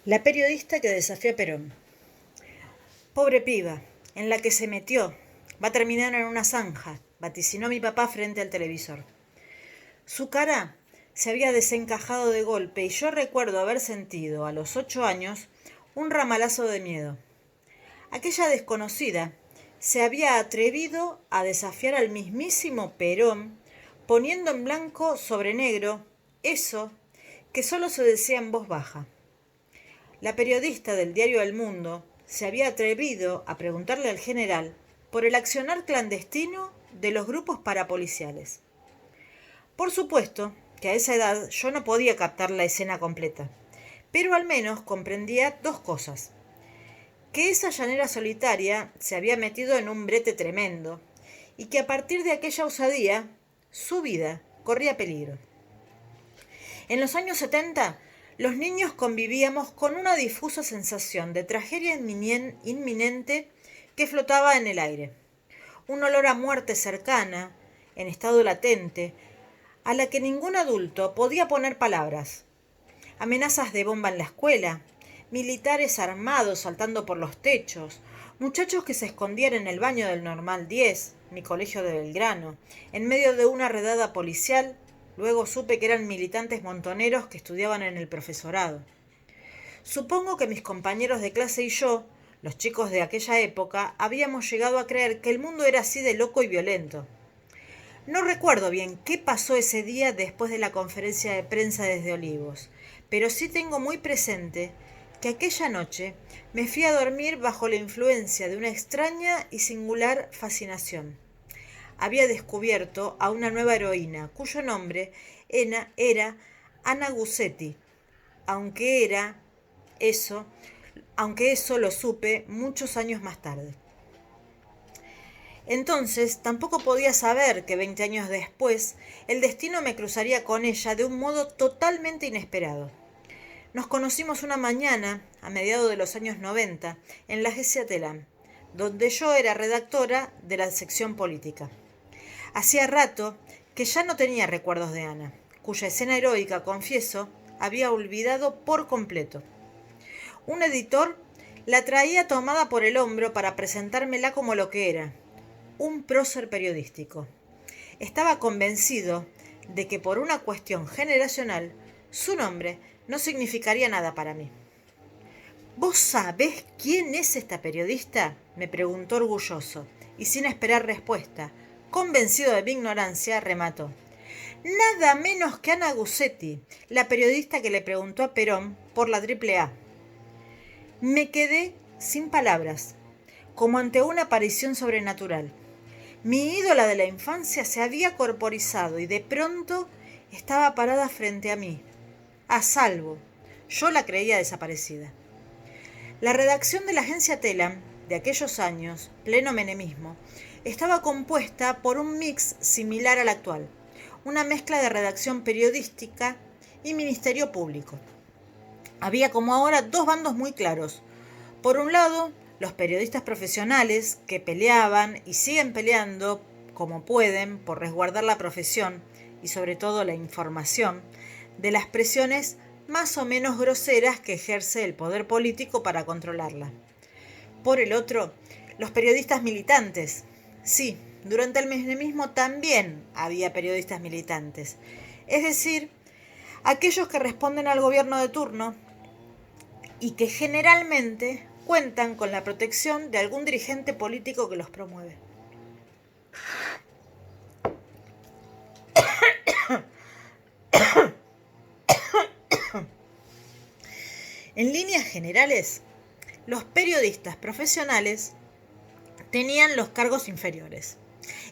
La periodista que desafió a Perón. Pobre piba, en la que se metió. Va a terminar en una zanja, vaticinó mi papá frente al televisor. Su cara se había desencajado de golpe y yo recuerdo haber sentido, a los 8 años, un ramalazo de miedo. Aquella desconocida se había atrevido a desafiar al mismísimo Perón, poniendo en blanco sobre negro eso que solo se decía en voz baja. La periodista del diario El Mundo se había atrevido a preguntarle al general por el accionar clandestino de los grupos parapoliciales. Por supuesto que a esa edad yo no podía captar la escena completa, pero al menos comprendía dos cosas. Que esa llanera solitaria se había metido en un brete tremendo y que a partir de aquella osadía su vida corría peligro. En los años 70, los niños convivíamos con una difusa sensación de tragedia inminente que flotaba en el aire. Un olor a muerte cercana, en estado latente, a la que ningún adulto podía poner palabras. Amenazas de bomba en la escuela, militares armados saltando por los techos, muchachos que se escondían en el baño del Normal 10, mi colegio de Belgrano, en medio de una redada policial. Luego supe que eran militantes montoneros que estudiaban en el profesorado. Supongo que mis compañeros de clase y yo, los chicos de aquella época, habíamos llegado a creer que el mundo era así de loco y violento. No recuerdo bien qué pasó ese día después de la conferencia de prensa desde Olivos, pero sí tengo muy presente que aquella noche me fui a dormir bajo la influencia de una extraña y singular fascinación. Había descubierto a una nueva heroína, cuyo nombre era Ana Gussetti, aunque era eso, aunque eso lo supe muchos años más tarde. Entonces tampoco podía saber que 20 años después el destino me cruzaría con ella de un modo totalmente inesperado. Nos conocimos una mañana, a mediados de los años 90, en la agencia Telam, donde yo era redactora de la sección política. Hacía rato que ya no tenía recuerdos de Ana, cuya escena heroica, confieso, había olvidado por completo. Un editor la traía tomada por el hombro para presentármela como lo que era, un prócer periodístico. Estaba convencido de que por una cuestión generacional, su nombre no significaría nada para mí. ¿Vos sabés quién es esta periodista?, me preguntó orgulloso, y sin esperar respuesta, convencido de mi ignorancia, remató. Nada menos que Ana Gussetti, la periodista que le preguntó a Perón por la AAA. Me quedé sin palabras, como ante una aparición sobrenatural. Mi ídola de la infancia se había corporizado y de pronto estaba parada frente a mí, a salvo. Yo la creía desaparecida. La redacción de la agencia Telam, de aquellos años, pleno menemismo, estaba compuesta por un mix similar al actual, una mezcla de redacción periodística y ministerio público. Había como ahora dos bandos muy claros. Por un lado, los periodistas profesionales que peleaban y siguen peleando como pueden por resguardar la profesión y sobre todo la información de las presiones más o menos groseras que ejerce el poder político para controlarla. Por el otro, los periodistas militantes. Sí, durante el menemismo también había periodistas militantes. Es decir, aquellos que responden al gobierno de turno y que generalmente cuentan con la protección de algún dirigente político que los promueve. En líneas generales, los periodistas profesionales tenían los cargos inferiores.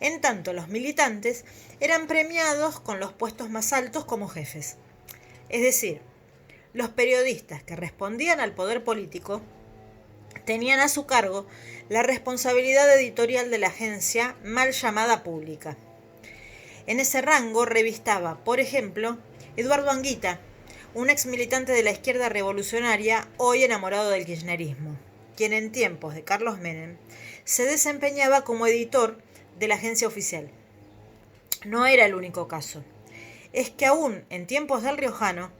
En tanto, los militantes eran premiados con los puestos más altos como jefes. Es decir, los periodistas que respondían al poder político tenían a su cargo la responsabilidad editorial de la agencia mal llamada pública. En ese rango revistaba, por ejemplo, Eduardo Anguita, un ex militante de la izquierda revolucionaria, hoy enamorado del kirchnerismo, quien en tiempos de Carlos Menem se desempeñaba como editor de la agencia oficial. No era el único caso. Es que aún en tiempos del Riojano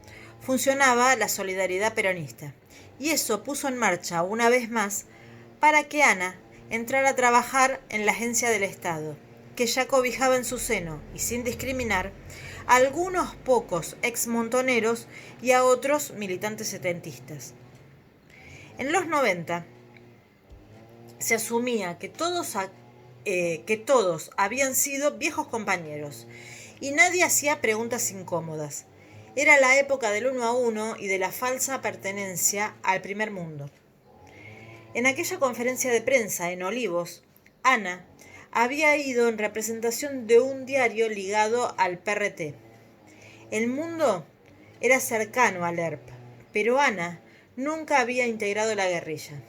funcionaba la solidaridad peronista. Y eso puso en marcha, una vez más, para que Ana entrara a trabajar en la agencia del Estado, que ya cobijaba en su seno, y sin discriminar, a algunos pocos exmontoneros y a otros militantes setentistas. En los 90 se asumía que todos habían sido viejos compañeros y nadie hacía preguntas incómodas. Era la época del 1 a 1 y de la falsa pertenencia al primer mundo. En aquella conferencia de prensa en Olivos, Ana había ido en representación de un diario ligado al PRT. El Mundo era cercano al ERP, pero Ana nunca había integrado la guerrilla.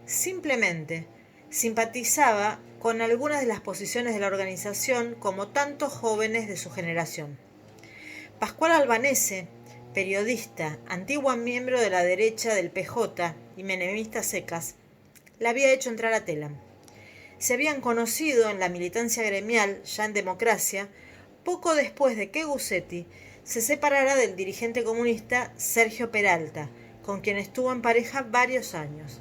Simplemente simpatizaba con algunas de las posiciones de la organización como tantos jóvenes de su generación. Pascual Albanese, periodista, antiguo miembro de la derecha del PJ y menemista secas, la había hecho entrar a Telam. Se habían conocido en la militancia gremial, ya en democracia, poco después de que Gussetti se separara del dirigente comunista Sergio Peralta, con quien estuvo en pareja varios años.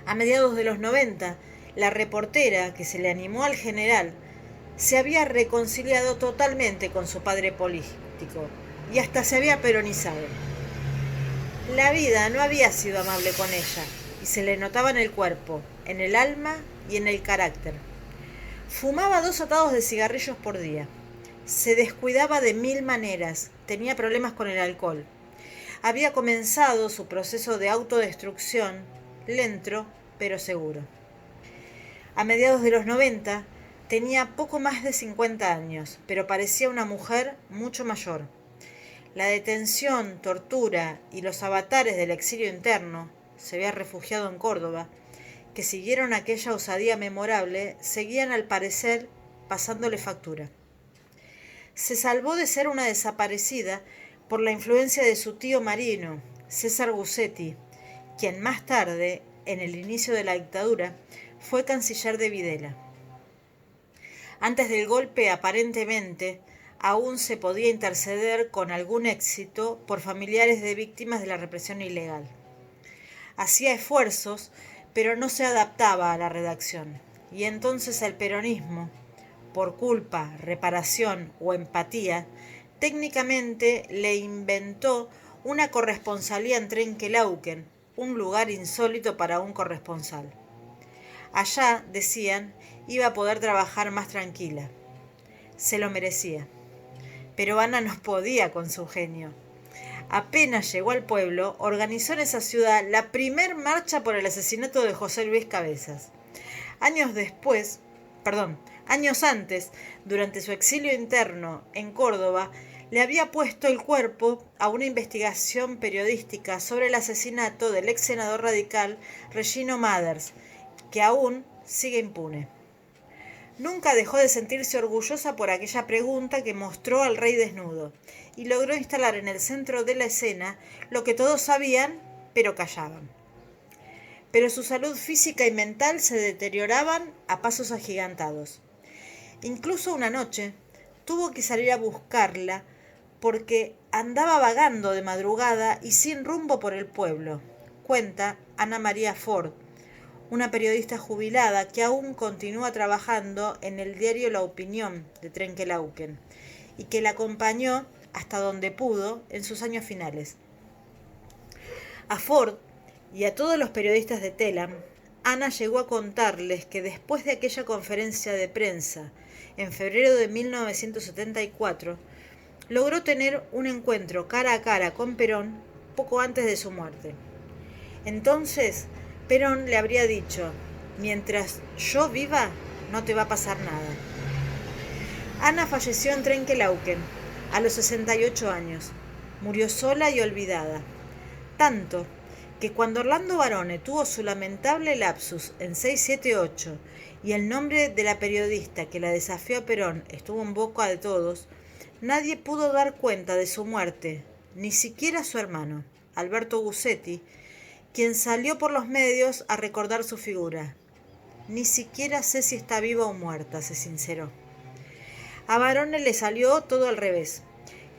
A mediados de los 90, la reportera que se le animó al general se había reconciliado totalmente con su padre político y hasta se había peronizado. La vida no había sido amable con ella y se le notaba en el cuerpo, en el alma y en el carácter. Fumaba 2 atados de cigarrillos por día. Se descuidaba de 1000 maneras, tenía problemas con el alcohol. Había comenzado su proceso de autodestrucción, lento pero seguro. A mediados de los 90 tenía poco más de 50 años, pero parecía una mujer mucho mayor. La detención, tortura y los avatares del exilio interno, se había refugiado en Córdoba, que siguieron aquella osadía memorable, seguían al parecer pasándole factura. Se salvó de ser una desaparecida por la influencia de su tío marino, César Gussetti, quien más tarde, en el inicio de la dictadura, fue canciller de Videla. Antes del golpe, aparentemente, aún se podía interceder con algún éxito por familiares de víctimas de la represión ilegal. Hacía esfuerzos, pero no se adaptaba a la redacción, y entonces el peronismo, por culpa, reparación o empatía, técnicamente le inventó una corresponsalía en Trenquelauquen, un lugar insólito para un corresponsal. Allá, decían, iba a poder trabajar más tranquila. Se lo merecía. Pero Ana no podía con su genio. Apenas llegó al pueblo, organizó en esa ciudad la primer marcha por el asesinato de José Luis Cabezas. Años antes, durante su exilio interno en Córdoba, le había puesto el cuerpo a una investigación periodística sobre el asesinato del ex senador radical Regino Mathers, que aún sigue impune. Nunca dejó de sentirse orgullosa por aquella pregunta que mostró al rey desnudo, y logró instalar en el centro de la escena lo que todos sabían, pero callaban. Pero su salud física y mental se deterioraban a pasos agigantados. Incluso una noche tuvo que salir a buscarla porque andaba vagando de madrugada y sin rumbo por el pueblo, cuenta Ana María Ford, una periodista jubilada que aún continúa trabajando en el diario La Opinión de Trenquelauquen y que la acompañó hasta donde pudo en sus años finales. A Ford y a todos los periodistas de Telam, Ana llegó a contarles que después de aquella conferencia de prensa en febrero de 1974, logró tener un encuentro cara a cara con Perón poco antes de su muerte. Entonces, Perón le habría dicho: mientras yo viva, no te va a pasar nada. Ana falleció en Trenquelauquen a los 68 años. Murió sola y olvidada. Tanto que cuando Orlando Barone tuvo su lamentable lapsus en 678 y el nombre de la periodista que la desafió a Perón estuvo en boca de todos, nadie pudo dar cuenta de su muerte, ni siquiera su hermano, Alberto Gussetti, quien salió por los medios a recordar su figura. Ni siquiera sé si está viva o muerta, se sinceró. A Barone le salió todo al revés.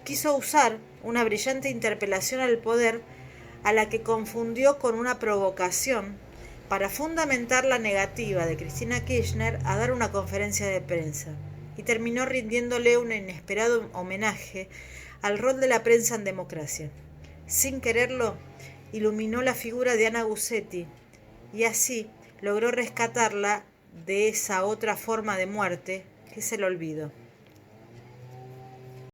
Quiso usar una brillante interpelación al poder a la que confundió con una provocación para fundamentar la negativa de Cristina Kirchner a dar una conferencia de prensa, y terminó rindiéndole un inesperado homenaje al rol de la prensa en democracia. Sin quererlo, iluminó la figura de Ana Guzzetti y así logró rescatarla de esa otra forma de muerte que es el olvido.